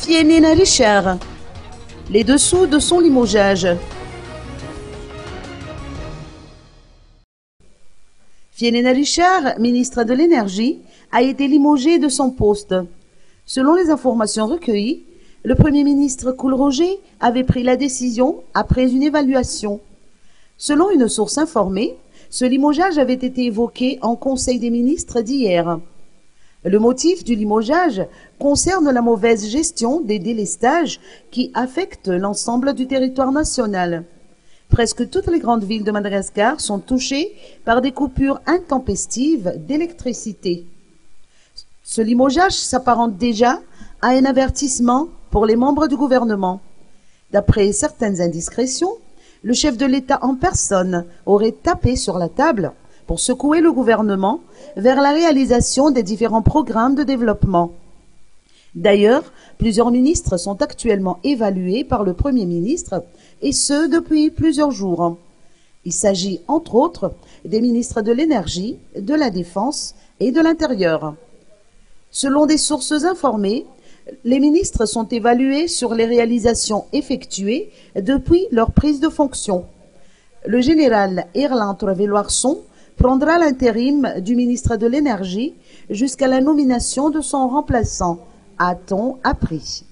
Fienena Richard. Les dessous de son limogeage. Fienena Richard, ministre de l'Énergie, a été limogé de son poste. Selon les informations recueillies, le Premier ministre Coolroger avait pris la décision après une évaluation. Selon une source informée, ce limogeage avait été évoqué en Conseil des ministres d'hier. Le motif du limogeage concerne la mauvaise gestion des délestages qui affectent l'ensemble du territoire national. Presque toutes les grandes villes de Madagascar sont touchées par des coupures intempestives d'électricité. Ce limogeage s'apparente déjà à un avertissement pour les membres du gouvernement. D'après certaines indiscrétions, le chef de l'État en personne aurait tapé sur la table pour secouer le gouvernement vers la réalisation des différents programmes de développement. D'ailleurs, plusieurs ministres sont actuellement évalués par le Premier ministre, et ce depuis plusieurs jours. Il s'agit entre autres des ministres de l'Énergie, de la Défense et de l'Intérieur. Selon des sources informées, les ministres sont évalués sur les réalisations effectuées depuis leur prise de fonction. Le général Erland Trevelwarsson prendra l'intérim du ministre de l'Énergie jusqu'à la nomination de son remplaçant, a-t-on appris.